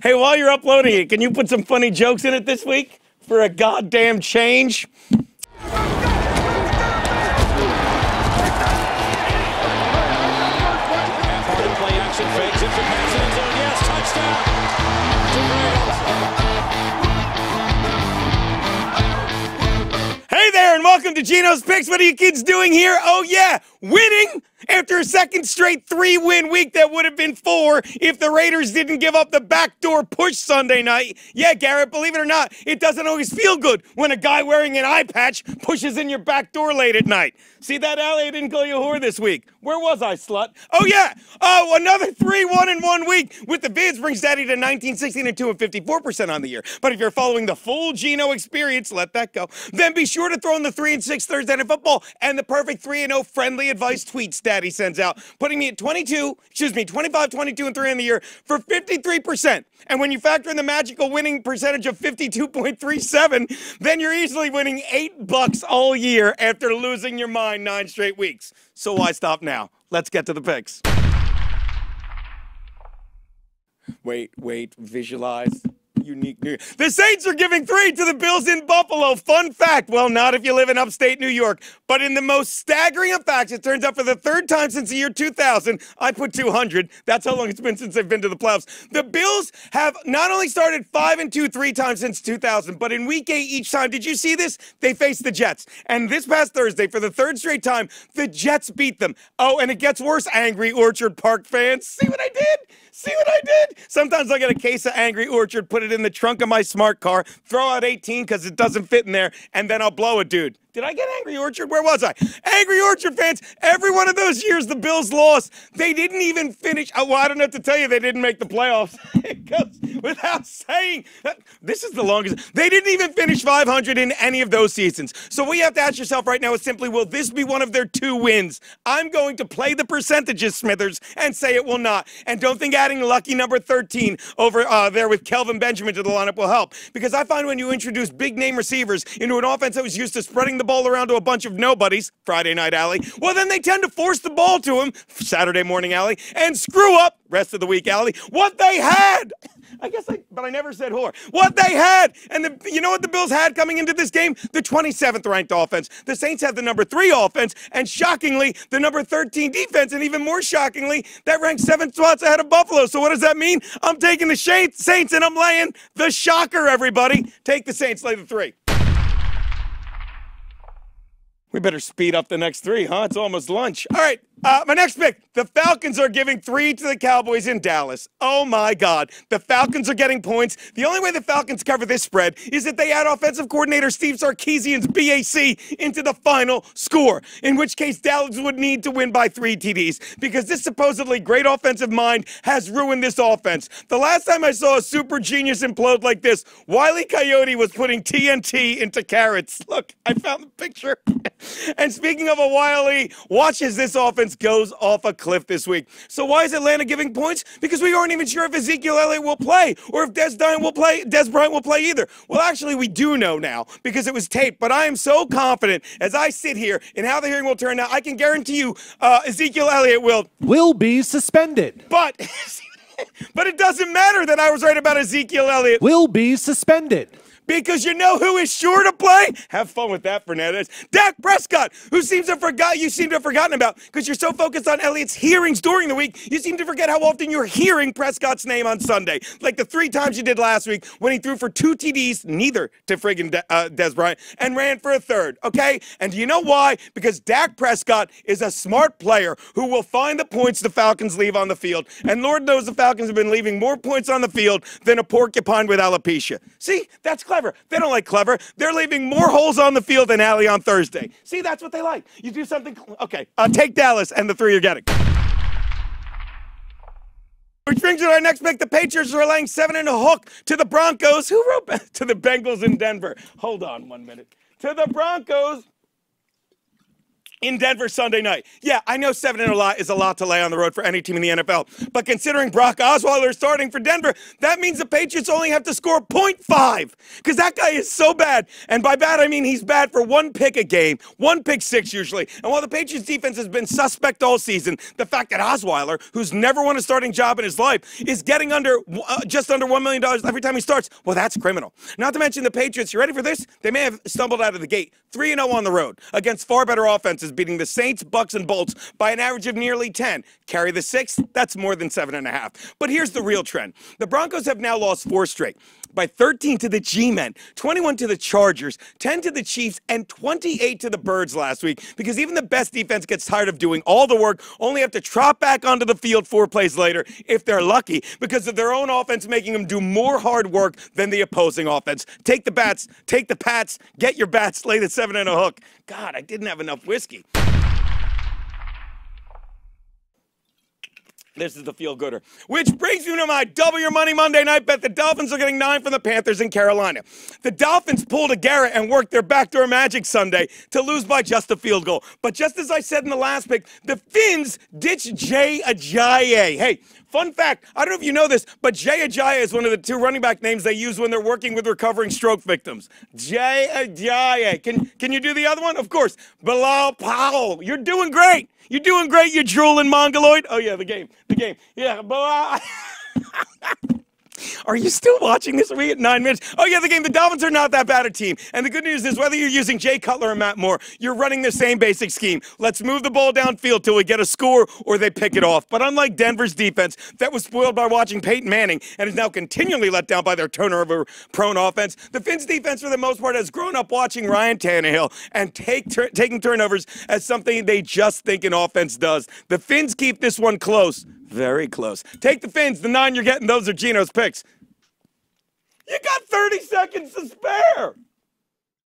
Hey, while you're uploading it, can you put some funny jokes in it this week for a goddamn change? Play action fakes it to pass it in zone. Yes, touchdown. Hey there, and welcome to Geno's Picks. What are you kids doing here? Oh yeah, winning after a second straight 3-win week that would have been 4 if the Raiders didn't give up the backdoor push Sunday night. Yeah, Garrett, believe it or not, it doesn't always feel good when a guy wearing an eye patch pushes in your back door late at night. See that, Allie? I didn't call you a whore this week. Where was I, slut? Oh yeah, another 3-1 in 1 week with the Vids brings Daddy to 19, 16, and 2 and 54% on the year. But if you're following the full Geno experience, let that go. Then be sure to throw in the 3 and 6 Thursday Night Football and the perfect 3-0 friendly advice tweets Daddy sends out, putting me at 25, 22, and 3 on the year for 53%. And when you factor in the magical winning percentage of 52.37, then you're easily winning $8 all year after losing your mind 9 straight weeks. So why stop now? Let's get to the picks. Wait, visualize. Unique New. The Saints are giving 3 to the Bills in Buffalo. Fun fact, well, not if you live in upstate New York, but in the most staggering of facts, it turns out for the 3rd time since the year 2000, I put 200. That's how long it's been since they've been to the playoffs. The Bills have not only started 5-2 3 times since 2000, but in week 8 each time, did you see this? They faced the Jets. And this past Thursday, for the 3rd straight time, the Jets beat them. Oh, and it gets worse, Angry Orchard Park fans. See what I did? See what I did? Sometimes I get a case of Angry Orchard, put it in the trunk of my smart car, throw out 18 because it doesn't fit in there, and then I'll blow a dude. Did I get Angry Orchard? Where was I? Angry Orchard fans, every one of those years the Bills lost, they didn't even finish. Oh, well, I don't have to tell you they didn't make the playoffs. It goes without saying. This is the longest. They didn't even finish 500 in any of those seasons. So what you have to ask yourself right now is simply, will this be one of their 2 wins? I'm going to play the percentages, Smithers, and say it will not. And don't think adding lucky number 13 over there with Kelvin Benjamin to the lineup will help. Because I find when you introduce big-name receivers into an offense that was used to spreading the ball around to a bunch of nobodies, Friday night alley, well, then they tend to force the ball to him, Saturday morning alley, and screw up, rest of the week alley, what they had. But I never said whore. What they had. And you know what the Bills had coming into this game? The 27th ranked offense. The Saints have the number 3 offense, and shockingly, the number 13 defense, and even more shockingly, that ranks 7 spots ahead of Buffalo. So what does that mean? I'm taking the Saints, and I'm laying the shocker, everybody. Take the Saints, lay the 3. We better speed up the next 3, huh? It's almost lunch. All right, my next pick. The Falcons are giving 3 to the Cowboys in Dallas. Oh, my God. The Falcons are getting points. The only way the Falcons cover this spread is that they add offensive coordinator Steve Sarkisian's BAC into the final score, in which case Dallas would need to win by 3 TDs because this supposedly great offensive mind has ruined this offense. The last time I saw a super genius implode like this, Wile E. Coyote was putting TNT into carrots. Look, I found the picture. And speaking of a Wile E., watch as this offense goes off a cliff this week. So why is Atlanta giving points? Because we aren't even sure if Ezekiel Elliot will play or if Des Bryant will play either. Well, actually, we do know now because it was taped, but I am so confident as I sit here in how the hearing will turn out, I can guarantee you Ezekiel Elliot will be suspended. But it doesn't matter that I was right about Ezekiel Elliot. Will be suspended. Because you know who is sure to play? Have fun with that, Fernandez. Dak Prescott, who you seem to have forgotten about because you're so focused on Elliott's hearings during the week, you seem to forget how often you're hearing Prescott's name on Sunday. Like the 3 times you did last week when he threw for 2 TDs, neither to friggin' Des Bryant, and ran for a 3rd, okay? And do you know why? Because Dak Prescott is a smart player who will find the points the Falcons leave on the field. And Lord knows the Falcons have been leaving more points on the field than a porcupine with alopecia. See? That's clever. They don't like clever. They're leaving more holes on the field than Allie on Thursday. See, that's what they like. You do something. Okay, take Dallas and the 3 you're getting. Which brings us to our next pick. The Patriots are laying 7.5 to the Broncos. Who wrote to the Bengals in Denver? Hold on 1 minute. To the Broncos. in Denver Sunday night. Yeah, I know 7 is a lot to lay on the road for any team in the NFL, but considering Brock Osweiler is starting for Denver, that means the Patriots only have to score 0.5, because that guy is so bad. And by bad, I mean he's bad for 1 pick a game, 1 pick 6 usually. And while the Patriots defense has been suspect all season, the fact that Osweiler, who's never won a starting job in his life, is getting just under $1 million every time he starts, well, that's criminal. Not to mention the Patriots, you ready for this? They may have stumbled out of the gate 3-0 on the road against far better offenses, beating the Saints, Bucks, and Bolts by an average of nearly 10. Carry the 6, that's more than 7.5. But here's the real trend. The Broncos have now lost 4 straight, by 13 to the G-Men, 21 to the Chargers, 10 to the Chiefs, and 28 to the Birds last week, because even the best defense gets tired of doing all the work, only have to trot back onto the field 4 plays later, if they're lucky, because of their own offense making them do more hard work than the opposing offense. Take the bats, take the Pats, get your bats, lay the 7 and a hook. God, I didn't have enough whiskey. This is the feel-gooder. Which brings me to my Double Your Money Monday night bet. The Dolphins are getting 9 from the Panthers in Carolina. The Dolphins pulled a Garrett and worked their backdoor magic Sunday to lose by just a field goal. But just as I said in the last pick, the Fins ditched Jay Ajayi. Hey, fun fact, I don't know if you know this, but Jay Ajayi is one of the 2 running back names they use when they're working with recovering stroke victims. Jay Ajayi. Can you do the other one? Of course. Bilal Powell. You're doing great. You're doing great, you drooling mongoloid. Oh, yeah, the game. Yeah, Bilal. Are you still watching this? Are we at 9 minutes? Oh, yeah, the game. The Dolphins are not that bad a team. And the good news is, whether you're using Jay Cutler or Matt Moore, you're running the same basic scheme. Let's move the ball downfield till we get a score or they pick it off. But unlike Denver's defense that was spoiled by watching Peyton Manning and is now continually let down by their turnover-prone offense, the Fins' defense, for the most part, has grown up watching Ryan Tannehill and taking turnovers as something they just think an offense does. The Fins keep this one close. Very close. Take the Fins. The 9 you're getting, those are Geno's picks. You got 30 seconds to spare.